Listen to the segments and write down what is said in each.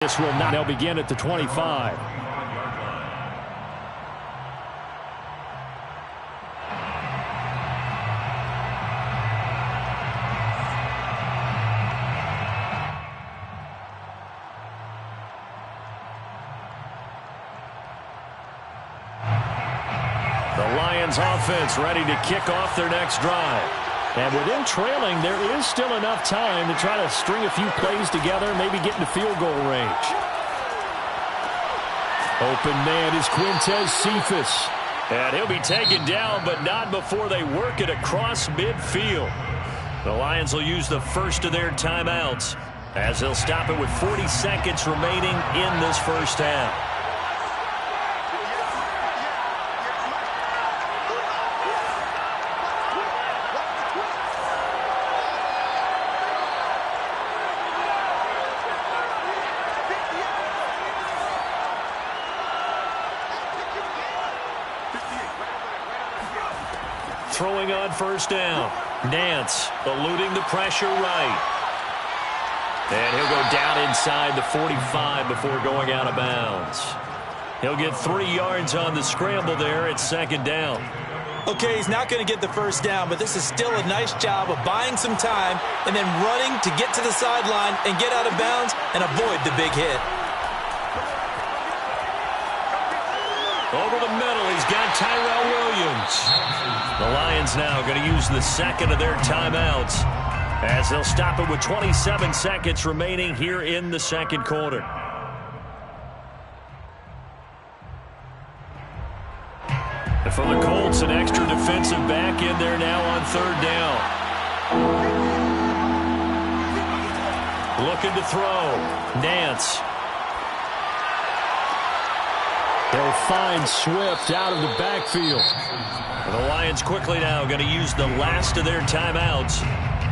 This will now begin at the 25. The Lions offense ready to kick off their next drive. And within trailing, there is still enough time to try to string a few plays together, maybe get into field goal range. Open man is Quintez Cephas. And he'll be taken down, but not before they work it across midfield. The Lions will use the first of their timeouts as they'll stop it with 40 seconds remaining in this first half. Throwing on first down. Nance eluding the pressure right. And he'll go down inside the 45 before going out of bounds. He'll get 3 yards on the scramble there at second down. Okay, he's not going to get the first down, but this is still a nice job of buying some time and then running to get to the sideline and get out of bounds and avoid the big hit. Over the middle, he's got Tyrell Williams. The Lions now going to use the second of their timeouts as they'll stop it with 27 seconds remaining here in the second quarter. And for the Colts, an extra defensive back in there now on third down. Looking to throw. Nance. They'll find Swift out of the backfield. And the Lions quickly now going to use the last of their timeouts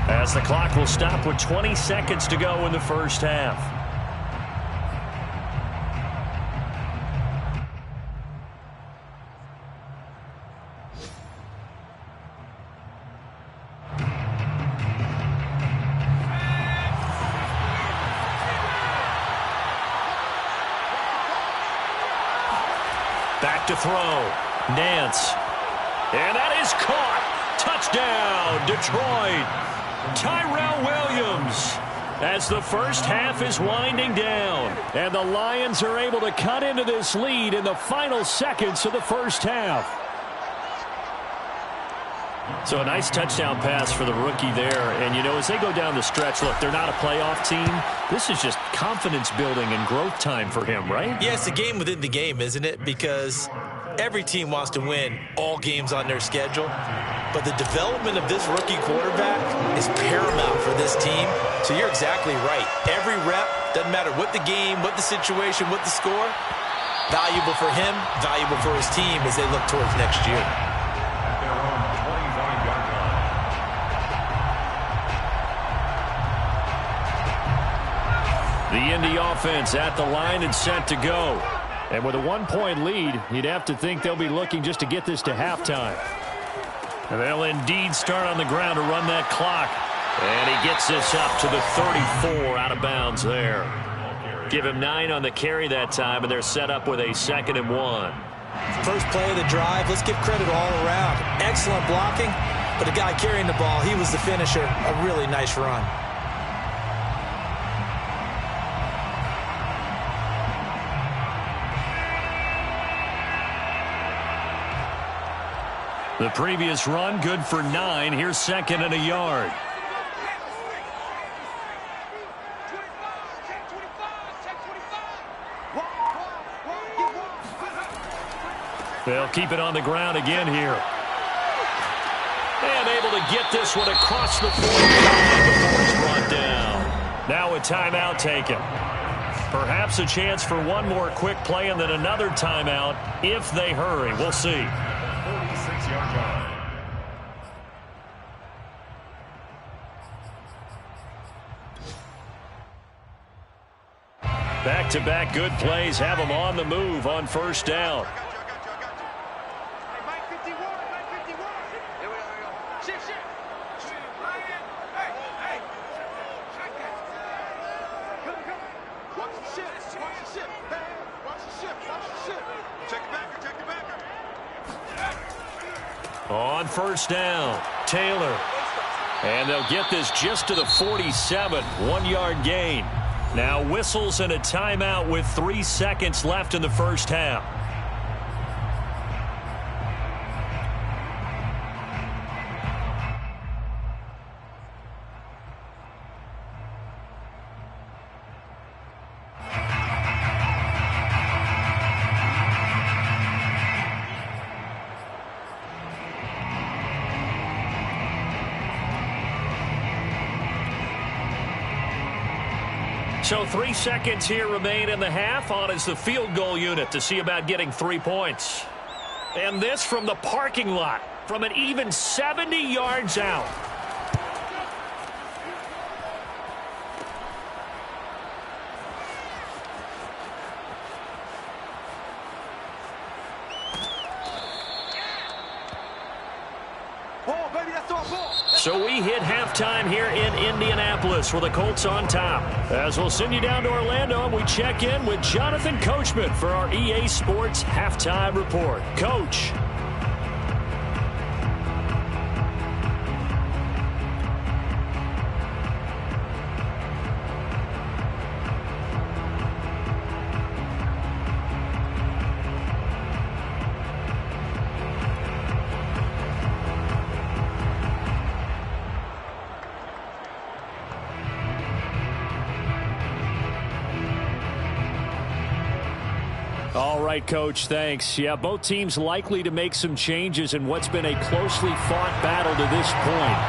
as the clock will stop with 20 seconds to go in the first half. Back to throw. Nance. And that is caught. Touchdown, Detroit. Tyrell Williams. As the first half is winding down. And the Lions are able to cut into this lead in the final seconds of the first half. So a nice touchdown pass for the rookie there. And, you know, as they go down the stretch, look, they're not a playoff team. This is just confidence building and growth time for him, right? Yeah, it's a game within the game, isn't it? Because every team wants to win all games on their schedule. But the development of this rookie quarterback is paramount for this team. So you're exactly right. Every rep, doesn't matter what the game, what the situation, what the score, valuable for him, valuable for his team as they look towards next year. The Indy offense at the line and set to go. And with a 1-point lead, you'd have to think they'll be looking just to get this to halftime. And they'll indeed start on the ground to run that clock. And he gets this up to the 34 out of bounds there. Give him 9 on the carry that time, and they're set up with a 2nd and 1. First play of the drive, let's give credit all around. Excellent blocking, but the guy carrying the ball, he was the finisher. A really nice run. The previous run, good for 9. Here's 2nd and a yard. They'll keep it on the ground again here. And able to get this one across the 45 before it's brought down. Now a timeout taken. Perhaps a chance for one more quick play and then another timeout if they hurry. We'll see. 46-yard line. Back-to-back good plays have them on the move on first down. On first down, Taylor. And they'll get this just to the 47, 1-yard gain. Now whistles and a timeout with 3 seconds left in the first half. So 3 seconds here remain in the half. On is the field goal unit to see about getting 3 points. And this from the parking lot, from an even 70 yards out. So we hit halftime here in Indianapolis with the Colts on top. As we'll send you down to Orlando, and we check in with Jonathan Coachman for our EA Sports Halftime Report. Coach. All right, Coach, thanks. Yeah, both teams likely to make some changes in what's been a closely fought battle to this point.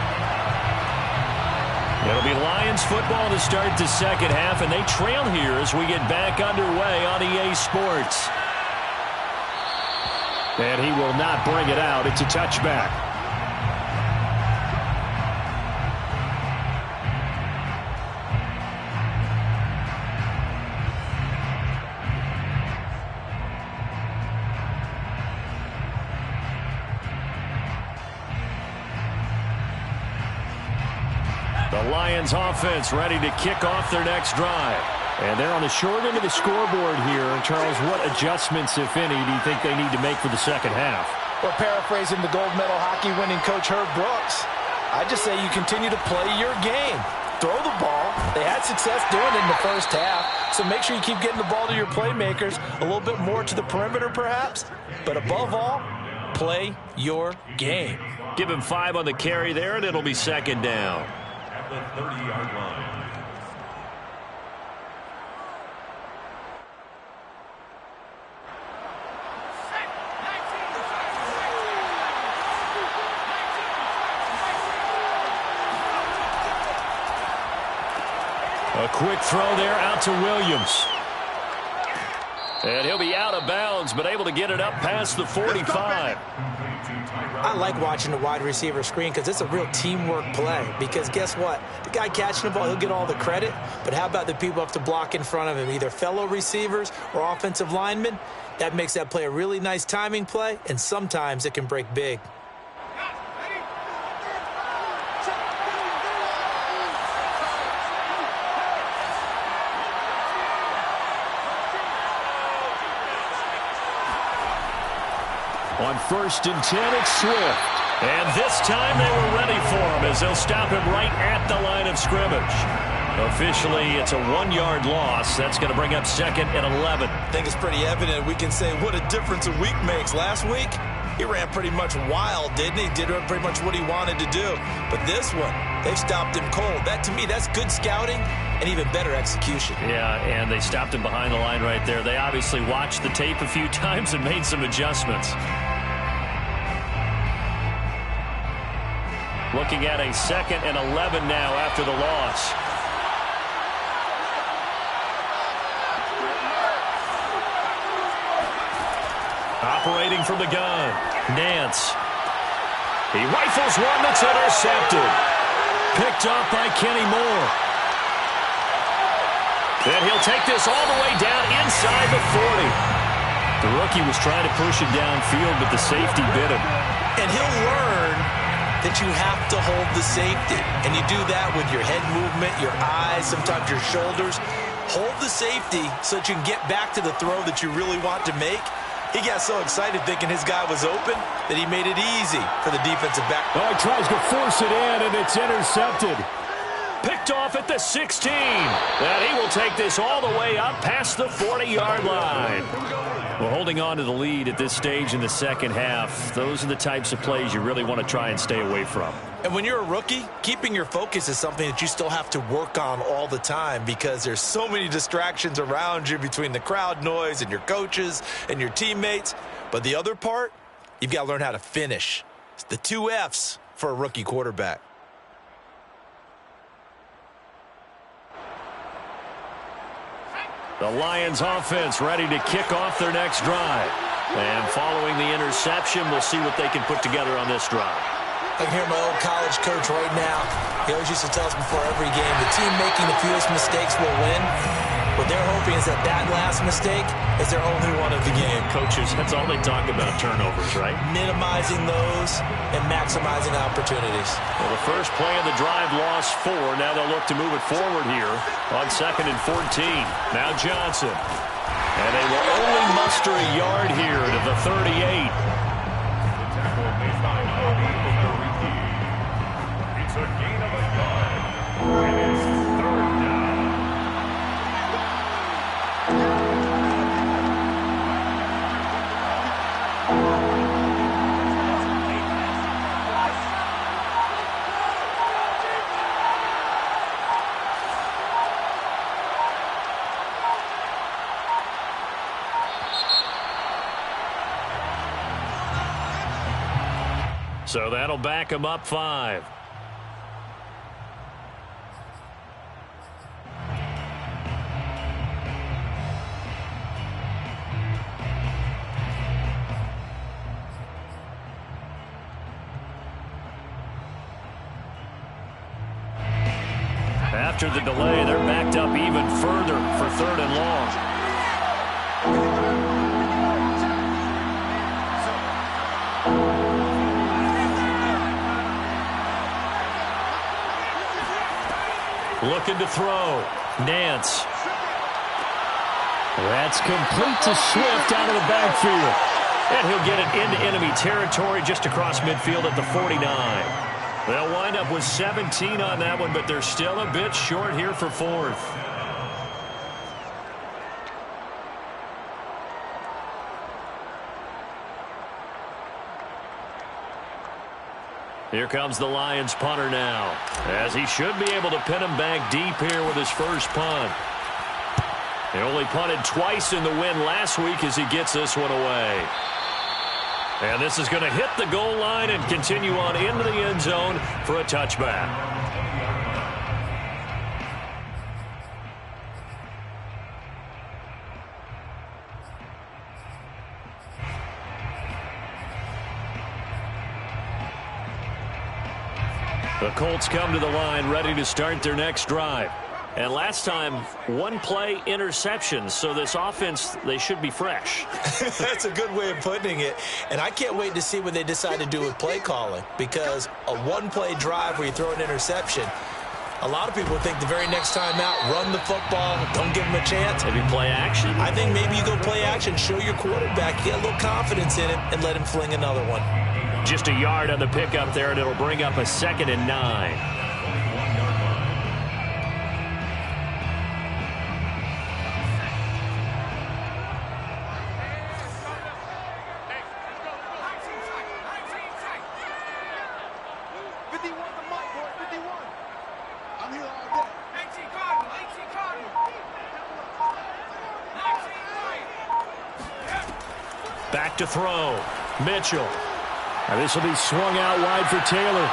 It'll be Lions football to start the second half, and they trail here as we get back underway on EA Sports. And he will not bring it out. It's a touchback. The Lions offense ready to kick off their next drive. And they're on the short end of the scoreboard here. And Charles, what adjustments, if any, do you think they need to make for the second half? Well, paraphrasing the gold medal hockey winning coach Herb Brooks, I just say you continue to play your game. Throw the ball. They had success doing it in the first half. So make sure you keep getting the ball to your playmakers, a little bit more to the perimeter perhaps. But above all, play your game. Give him 5 on the carry there, and it'll be second down. The 30-yard line. A quick throw there out to Williams. And he'll be out of bounds, but able to get it up past the 45. I like watching the wide receiver screen because it's a real teamwork play. Because guess what? The guy catching the ball, he'll get all the credit. But how about the people up to block in front of him, either fellow receivers or offensive linemen? That makes that play a really nice timing play, and sometimes it can break big. On 1st and 10, it's Swift. And this time they were ready for him as they'll stop him right at the line of scrimmage. Officially, it's a 1-yard loss. That's going to bring up 2nd and 11. I think it's pretty evident. We can say what a difference a week makes. Last week, he ran pretty much wild, didn't he? Did pretty much what he wanted to do. But this one, they've stopped him cold. That, to me, that's good scouting and even better execution. Yeah, and they stopped him behind the line right there. They obviously watched the tape a few times and made some adjustments. Looking at a 2nd and 11 now after the loss. Operating from the gun, Nance. He rifles one that's intercepted. Picked up by Kenny Moore. Then he'll take this all the way down inside the 40. The rookie was trying to push him downfield, but the safety bit him. And he'll learn that you have to hold the safety. And you do that with your head movement, your eyes, sometimes your shoulders. Hold the safety so that you can get back to the throw that you really want to make. He got so excited thinking his guy was open that he made it easy for the defensive back. Oh, he tries to force it in, and it's intercepted. Picked off at the 16. And he will take this all the way up past the 40-yard line. Well, holding on to the lead at this stage in the second half, those are the types of plays you really want to try and stay away from. And when you're a rookie, keeping your focus is something that you still have to work on all the time because there's so many distractions around you between the crowd noise and your coaches and your teammates. But the other part, you've got to learn how to finish. It's the 2 F's for a rookie quarterback. The Lions offense ready to kick off their next drive. And following the interception, we'll see what they can put together on this drive. I can hear my old college coach right now. He always used to tell us before every game, the team making the fewest mistakes will win. What they're hoping is that that last mistake is their only one of the game. Coaches, that's all they talk about, turnovers, right? Minimizing those and maximizing opportunities. Well, the first play of the drive lost 4. Now they'll look to move it forward here on 2nd and 14. Now Johnson. And they will only muster a yard here to the 38. It's a gain of a yard. And it's 3rd down. So that'll back him up 5. After the delay, they're backed up even further for 3rd and long. Looking to throw. Nance. That's complete to Swift out of the backfield. And he'll get it into enemy territory just across midfield at the 49. They'll wind up with 17 on that one, but they're still a bit short here for 4th. Here comes the Lions punter now, as he should be able to pin him back deep here with his first punt. He only punted twice in the win last week as he gets this one away. And this is going to hit the goal line and continue on into the end zone for a touchback. The Colts come to the line ready to start their next drive. And last time, 1 play interception, so this offense, they should be fresh. That's a good way of putting it. And I can't wait to see what they decide to do with play calling, because a 1-play drive where you throw an interception, a lot of people think the very next time out, run the football, don't give them a chance. Maybe play action. I think maybe you go play action, show your quarterback, get a little confidence in him, and let him fling another one. Just a yard on the pickup there, and it'll bring up a 2nd and 9. Back to throw. Mitchell. Now this will be swung out wide for Taylor.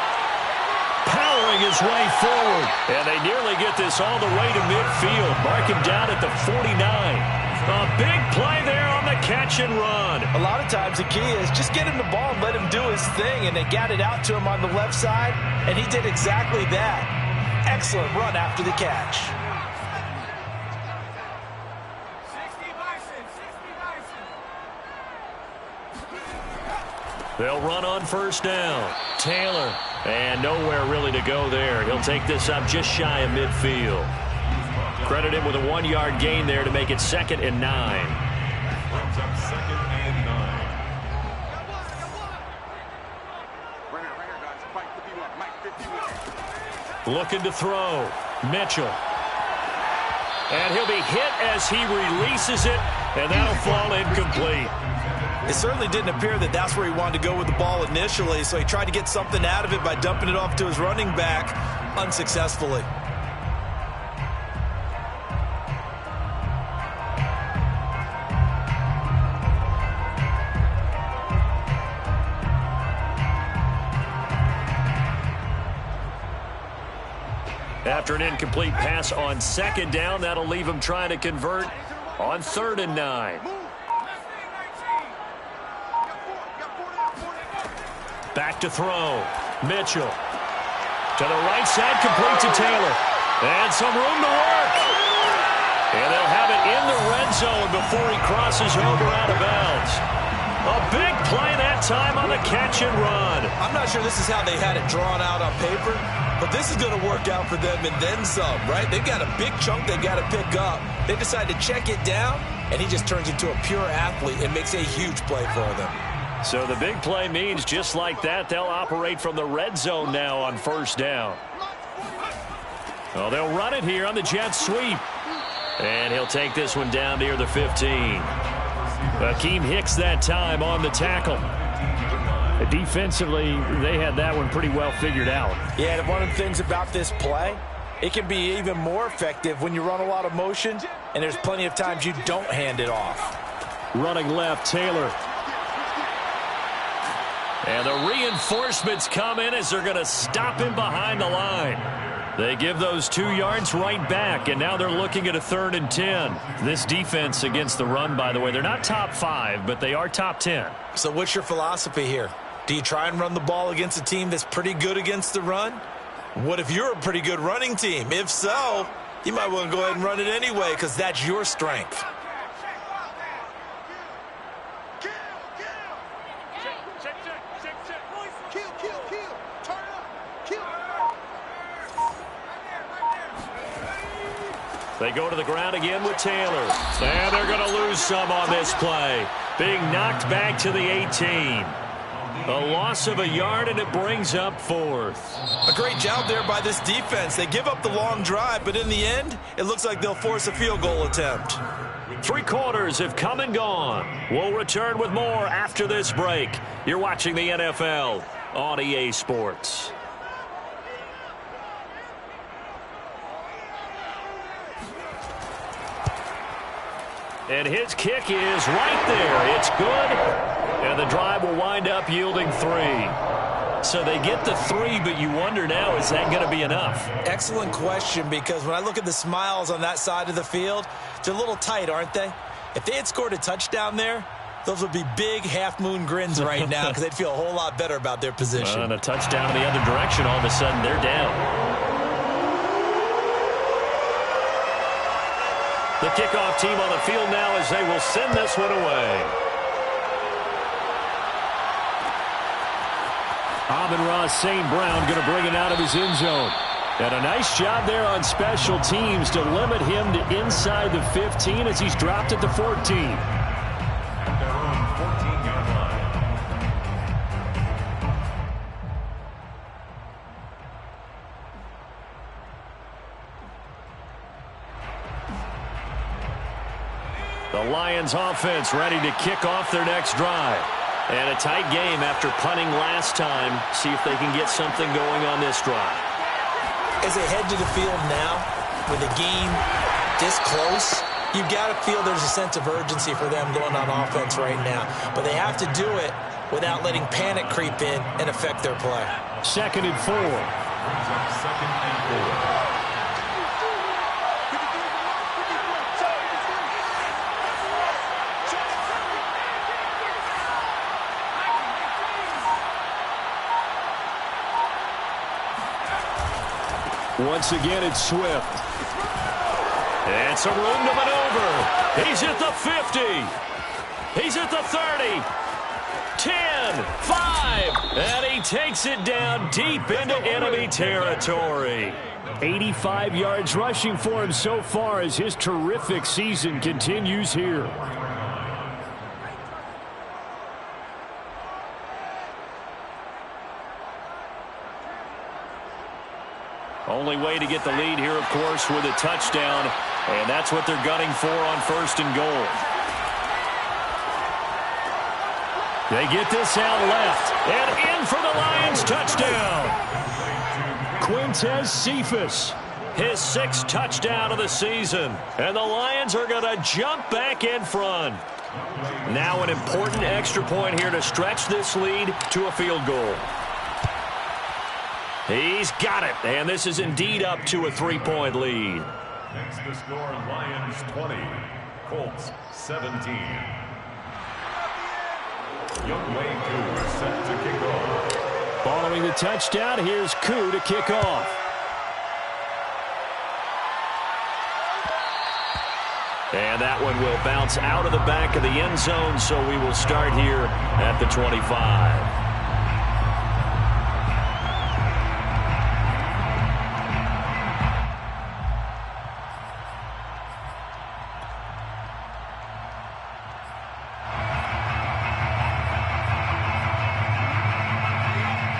Powering his way forward. And they nearly get this all the way to midfield. Mark him down at the 49. A big play there on the catch and run. A lot of times the key is just get him the ball and let him do his thing. And they got it out to him on the left side. And he did exactly that. Excellent run after the catch. They'll run on first down. Taylor. And nowhere really to go there. He'll take this up just shy of midfield. Credit him with a 1-yard gain there to make it 2nd and 9. Brings up 2nd and 9. Looking to throw. Mitchell. And he'll be hit as he releases it, and that'll fall incomplete. It certainly didn't appear that that's where he wanted to go with the ball initially, so he tried to get something out of it by dumping it off to his running back unsuccessfully. After an incomplete pass on second down, that'll leave him trying to convert on 3rd and 9. Back to throw. Mitchell. To the right side, complete to Taylor. And some room to work. And they'll have it in the red zone before he crosses over out of bounds. A big play that time on the catch and run. I'm not sure this is how they had it drawn out on paper, but this is going to work out for them and then some, right? They've got a big chunk they've got to pick up. They decide to check it down, and he just turns into a pure athlete and makes a huge play for them. So the big play means just like that, they'll operate from the red zone now on 1st down. Well, they'll run it here on the jet sweep. And he'll take this one down near the 15. Akeem Hicks that time on the tackle. Defensively, they had that one pretty well figured out. Yeah, and one of the things about this play, it can be even more effective when you run a lot of motion, and there's plenty of times you don't hand it off. Running left, Taylor. And the reinforcements come in as they're going to stop him behind the line. They give those 2 yards right back, and now they're looking at a 3rd and 10. This defense against the run, by the way, they're not top 5, but they are top 10. So what's your philosophy here? Do you try and run the ball against a team that's pretty good against the run? What if you're a pretty good running team? If so, you might want to go ahead and run it anyway because that's your strength. They go to the ground again with Taylor. And they're going to lose some on this play. Being knocked back to the 18. A loss of a yard, and it brings up 4th. A great job there by this defense. They give up the long drive, but in the end, it looks like they'll force a field goal attempt. 3 quarters have come and gone. We'll return with more after this break. You're watching the NFL on EA Sports. And his kick is right there. It's good. And the drive will wind up yielding 3. So they get the 3, but you wonder now, is that going to be enough? Excellent question, because when I look at the smiles on that side of the field, they're a little tight, aren't they? If they had scored a touchdown there, those would be big half-moon grins right now because they'd feel a whole lot better about their position. And a touchdown in the other direction, all of a sudden they're down. The kickoff team on the field now as they will send this one away. Amon-Ra St. Brown going to bring it out of his end zone. And a nice job there on special teams to limit him to inside the 15 as he's dropped at the 14. At their own 14-yard line. The Lions offense ready to kick off their next drive. And a tight game after punting last time. See if they can get something going on this drive. As they head to the field now, with the game this close, you've got to feel there's a sense of urgency for them going on offense right now. But they have to do it without letting panic creep in and affect their play. 2nd and 4. Brings up 2nd and 4. Once again, it's Swift. And some room to maneuver. He's at the 50. He's at the 30. 10, 5. And he takes it down deep into enemy territory. 85 yards rushing for him so far as his terrific season continues here. Only way to get the lead here, of course, with a touchdown. And that's what they're gunning for on 1st and goal. They get this out left. And in for the Lions touchdown. Quintez Cephas, his 6th touchdown of the season. And the Lions are going to jump back in front. Now an important extra point here to stretch this lead to a field goal. He's got it, and this is indeed up to a 3-point lead. Next to score, Lions 20, Colts 17. Youngway Koo set to kick off. Following the touchdown, here's Koo to kick off. And that one will bounce out of the back of the end zone, so we will start here at the 25.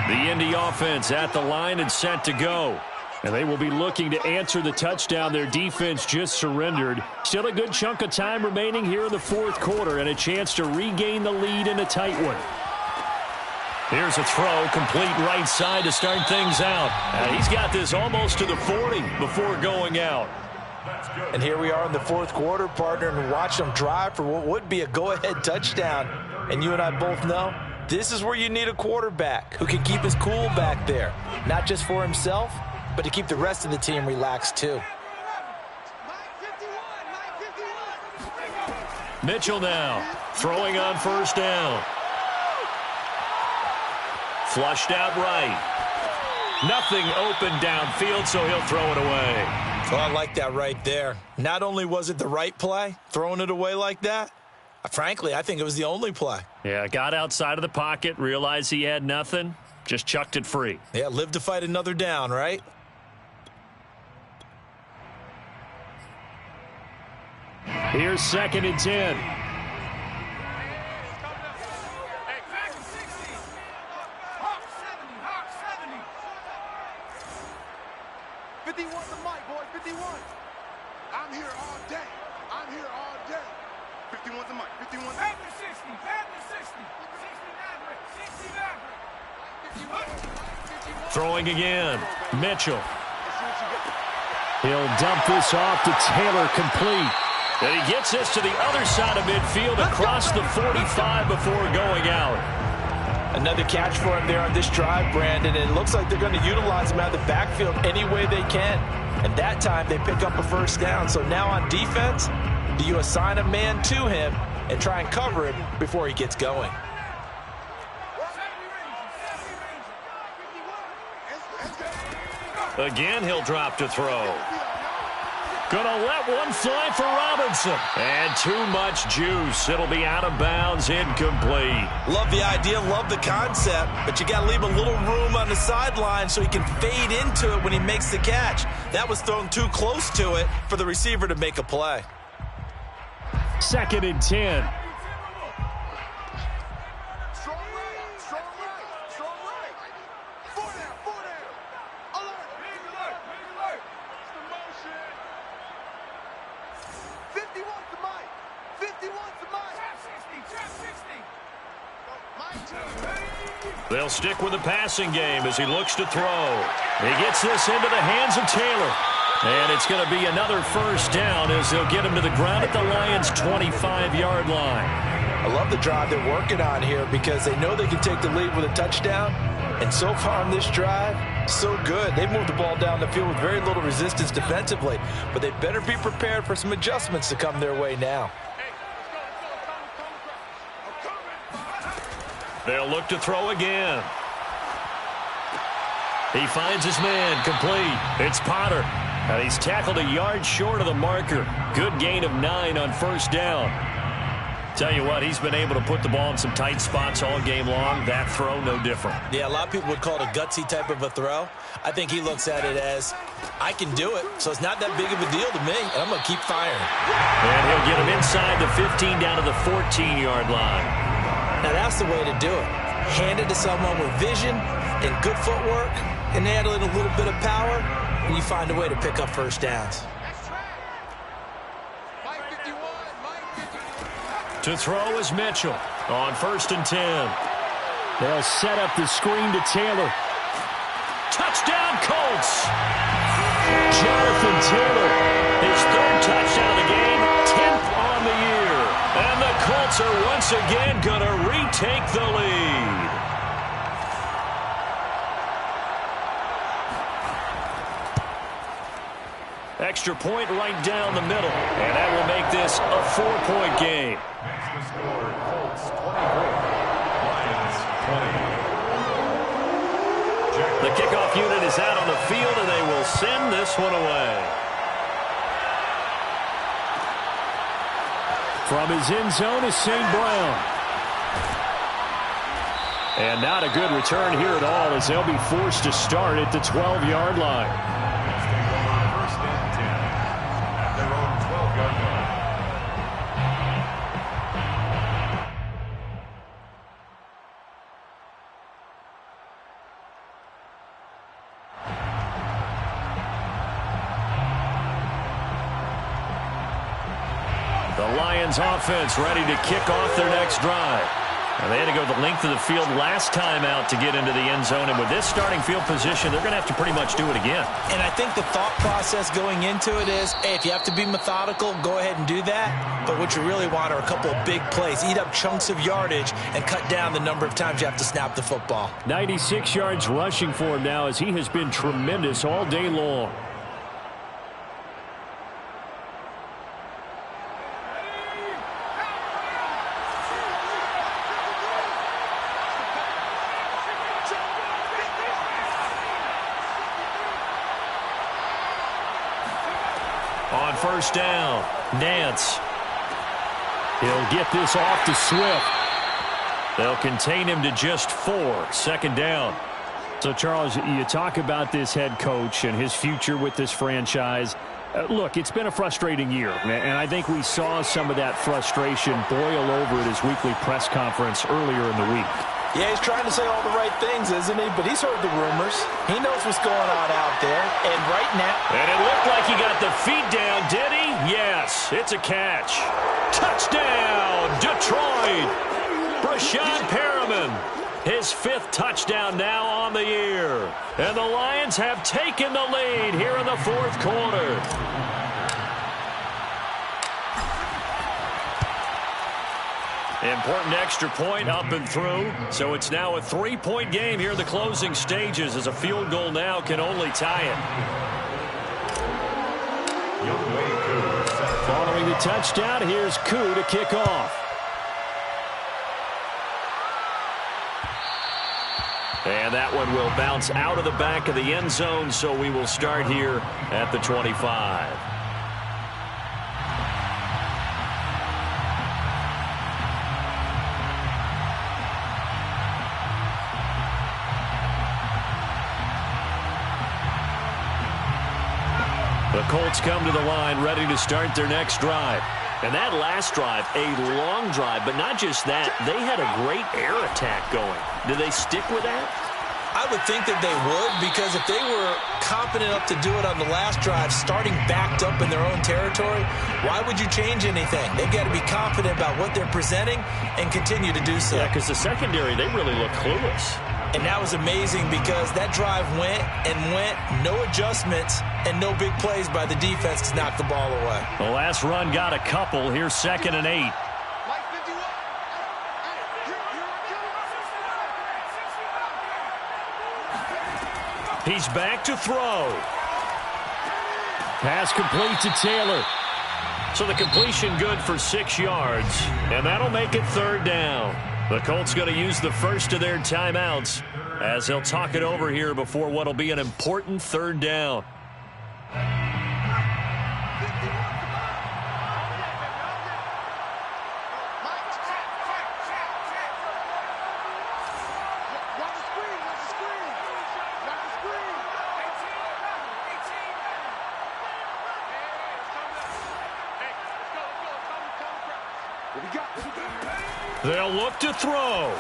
The Indy offense at the line and set to go. And they will be looking to answer the touchdown their defense just surrendered. Still a good chunk of time remaining here in the 4th quarter and a chance to regain the lead in a tight one. Here's a throw, complete right side to start things out. And he's got this almost to the 40 before going out. And here we are in the 4th quarter, partner, and watch them drive for what would be a go-ahead touchdown. And you and I both know this is where you need a quarterback who can keep his cool back there, not just for himself, but to keep the rest of the team relaxed too. Mitchell now throwing on 1st down. Flushed out right. Nothing open downfield, so he'll throw it away. Well, I like that right there. Not only was it the right play, throwing it away like that, frankly, I think it was the only play. Yeah, got outside of the pocket, realized he had nothing, just chucked it free. Yeah, live to fight another down, right? Here's 2nd and 10. I'm here all day. I'm here all day. 51's the mic. 51's the mic. 60. 60. Throwing again. Mitchell. He'll dump this off to Taylor, complete. And he gets this to the other side of midfield across the 45 before going out. Another catch for him there on this drive, Brandon, and it looks like they're going to utilize him out of the backfield any way they can. And that time they pick up a 1st down. So now on defense, do you assign a man to him and try and cover him before he gets going? Again, he'll drop to throw. Gonna let one fly for Robinson. And too much juice. It'll be out of bounds, incomplete. Love the idea, love the concept, but you got to leave a little room on the sideline so he can fade into it when he makes the catch. That was thrown too close to it for the receiver to make a play. 2nd and 10. They'll stick with the passing game as he looks to throw. He gets this into the hands of Taylor. And it's going to be another 1st down as they'll get him to the ground at the Lions' 25-yard line. I love the drive they're working on here because they know they can take the lead with a touchdown. And so far on this drive, so good. They moved the ball down the field with very little resistance defensively. But they better be prepared for some adjustments to come their way now. They'll look to throw again. He finds his man, complete. It's Potter. And he's tackled a yard short of the marker. Good gain of 9 on 1st down. Tell you what, he's been able to put the ball in some tight spots all game long. That throw, no different. Yeah, a lot of people would call it a gutsy type of a throw. I think he looks at it as, I can do it, so it's not that big of a deal to me, and I'm going to keep firing. And he'll get him inside the 15 down to the 14-yard line. Now, that's the way to do it. Hand it to someone with vision and good footwork and add a little bit of power. and you find a way to pick up first downs. To throw is Mitchell on 1st and 10. They'll set up the screen to Taylor. Touchdown, Colts! Jonathan Taylor, his 3rd touchdown of the game, 10th on the year. And the Colts are once again going to retake the lead. Extra point right down the middle. And that will make this a 4-point game. Next to score, Colts 24, Lions 20. The kickoff unit is out on the field, and they will send this one away. From his end zone is St. Brown. And not a good return here at all, as they'll be forced to start at the 12-yard line. First and 10 at their own 12-yard line. The Lions offense ready to kick off their next drive. And they had to go the length of the field last time out to get into the end zone. And with this starting field position, they're going to have to pretty much do it again. And I think the thought process going into it is, hey, if you have to be methodical, go ahead and do that. But what you really want are a couple of big plays. Eat up chunks of yardage and cut down the number of times you have to snap the football. 96 yards rushing for him now, as he has been tremendous all day long. On 1st down, Nance. He'll get this off to Swift. They'll contain him to just 4. 2nd down. So, Charles, you talk about this head coach and his future with this franchise. Look, it's been a frustrating year, and I think we saw some of that frustration boil over at his weekly press conference earlier in the week. Yeah, he's trying to say all the right things, isn't he? But he's heard the rumors. He knows what's going on out there. And right now... And it looked like he got the feet down, did he? Yes, it's a catch. Touchdown, Detroit! Brashad Perriman, his 5th touchdown now on the year. And the Lions have taken the lead here in the 4th quarter. Important extra point up and through. So it's now a 3-point game here in the closing stages, as a field goal now can only tie it. Following the touchdown, here's Koo to kick off. And that one will bounce out of the back of the end zone, so we will start here at the 25. The Colts come to the line ready to start their next drive. And that last drive, a long drive, but not just that. They had a great air attack going. Do they stick with that? I would think that they would, because if they were competent enough to do it on the last drive, starting backed up in their own territory, why would you change anything? They've got to be confident about what they're presenting and continue to do so. Yeah, because the secondary, they really look clueless. And that was amazing, because that drive went and went, no adjustments, and no big plays by the defense to knock the ball away. The last run got a couple. Here's 2nd and 8. He's back to throw. Pass complete to Taylor. So the completion good for 6 yards, and that'll make it 3rd down. The Colts going to use the first of their timeouts as they'll talk it over here before what'll be an important 3rd down. They'll look to throw.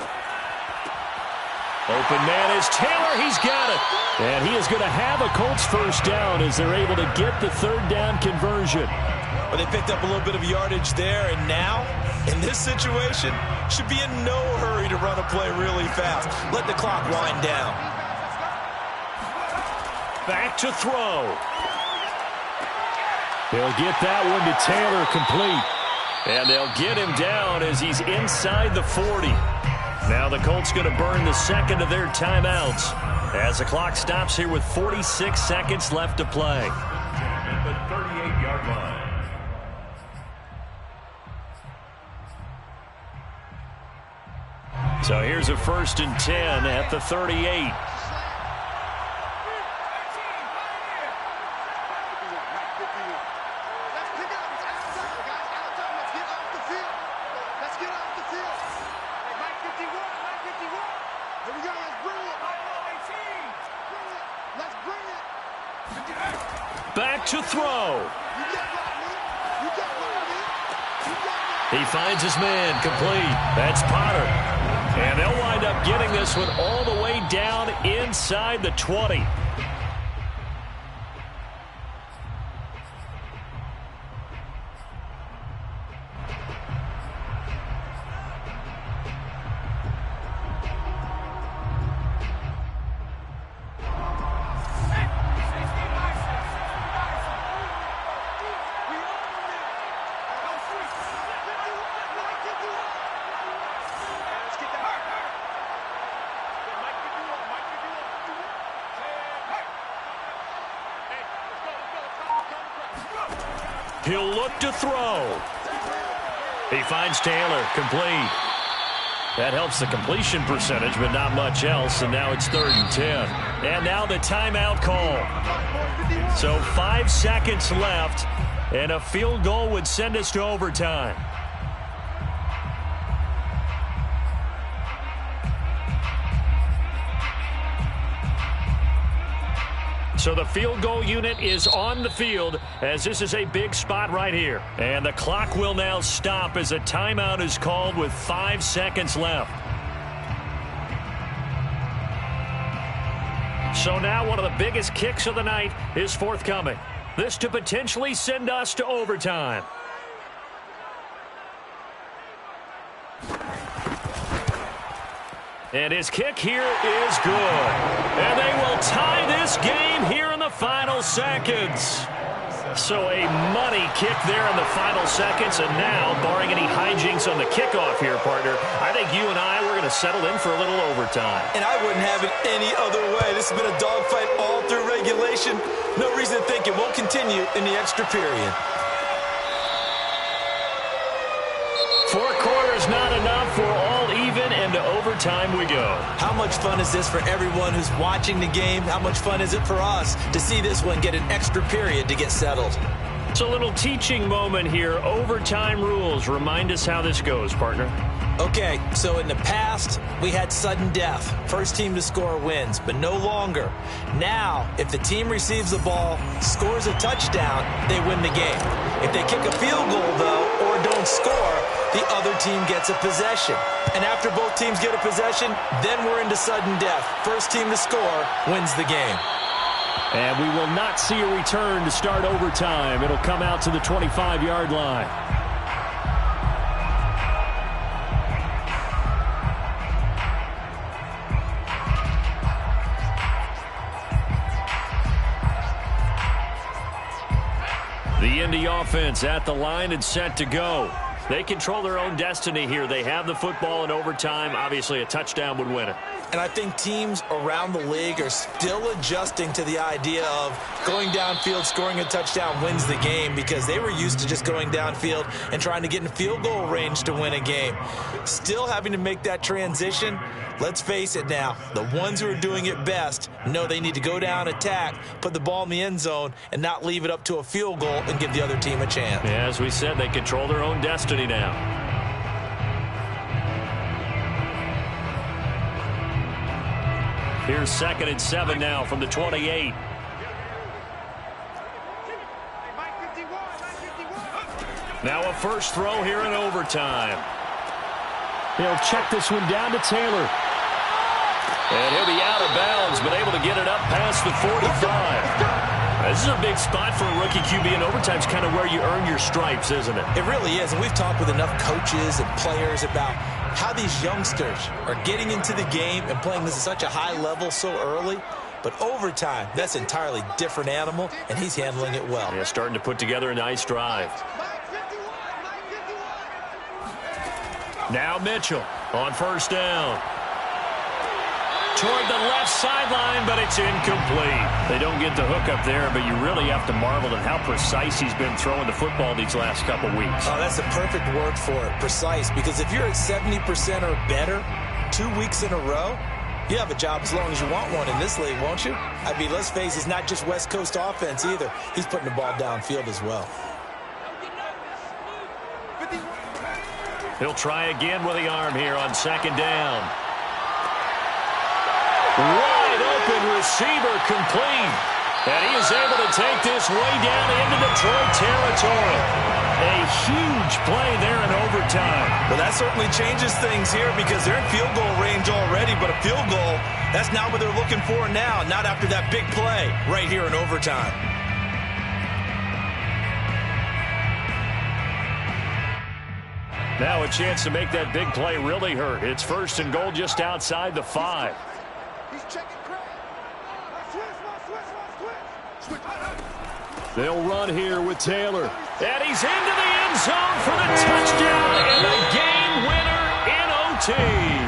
Open man is Taylor. He's got it. And he is going to have a Colts first down as they're able to get the third down conversion. Well, they picked up a little bit of yardage there, and now, in this situation, should be in no hurry to run a play really fast. Let the clock wind down. Back to throw. They'll get that one to Taylor, complete. And they'll get him down as he's inside the 40. Now the Colts going to burn the second of their timeouts as the clock stops here with 46 seconds left to play. At the 38-yard line. So here's a 1st and 10 at the 38. Back to throw. He finds his man, complete. That's Potter. And they'll wind up getting this one all the way down inside the 20. He'll look to throw. He finds Taylor, complete. That helps the completion percentage, but not much else, and now it's 3rd and 10. And now the timeout call. So 5 seconds left, and a field goal would send us to overtime. So the field goal unit is on the field as this is a big spot right here. And the clock will now stop as a timeout is called with 5 seconds left. So now one of the biggest kicks of the night is forthcoming. This to potentially send us to overtime. And his kick here is good. And they will tie this game here in the final seconds. So a money kick there in the final seconds. And now, barring any hijinks on the kickoff here, partner, I think you and I, we're going to settle in for a little overtime. And I wouldn't have it any other way. This has been a dogfight all through regulation. No reason to think it won't continue in the extra period. 4 quarters not enough for all even, and to overtime we go. How much fun is this for everyone who's watching the game? How much fun is it for us to see this one get an extra period to get settled? It's a little teaching moment here. Overtime rules. Remind us how this goes, partner. Okay, so in the past, we had sudden death. First team to score wins, but no longer. Now, if the team receives the ball, scores a touchdown, they win the game. If they kick a field goal, though, or don't score, the other team gets a possession. And after both teams get a possession, then we're into sudden death. First team to score wins the game. And we will not see a return to start overtime. It'll come out to the 25-yard line. The Indy offense at the line and set to go. They control their own destiny here. They have the football in overtime. Obviously, a touchdown would win it. And I think teams around the league are still adjusting to the idea of going downfield, scoring a touchdown wins the game, because they were used to just going downfield and trying to get in field goal range to win a game. Still having to make that transition. Let's face it now, the ones who are doing it best know they need to go down, attack, put the ball in the end zone, and not leave it up to a field goal and give the other team a chance. Yeah, as we said, they control their own destiny now. Here's 2nd and 7 now from the 28. Now a first throw here in overtime. He'll check this one down to Taylor. And he'll be out of bounds, but able to get it up past the 45. This is a big spot for a rookie QB, and overtime's kind of where you earn your stripes, isn't it? It really is, and we've talked with enough coaches and players about how these youngsters are getting into the game and playing this at such a high level so early. But overtime, that's an entirely different animal, and he's handling it well. Yeah, starting to put together a nice drive. Now Mitchell on first down. Toward the left sideline, but it's incomplete. They don't get the hook up there, but you really have to marvel at how precise he's been throwing the football these last couple weeks. Oh, that's the perfect word for it, precise, because if you're at 70% or better 2 weeks in a row, you have a job as long as you want one in this league, won't you? I mean, let's face it, it's not just West Coast offense either. He's putting the ball downfield as well. He'll try again with the arm here on second down. Wide open receiver complete. And he is able to take this way down into Detroit territory. A huge play there in overtime. Well, that certainly changes things here because they're in field goal range already, but a field goal, that's not what they're looking for now, not after that big play right here in overtime. Now a chance to make that big play really hurt. It's first and goal just outside the 5. They'll run here with Taylor. And he's into the end zone for the touchdown and a game winner in OT.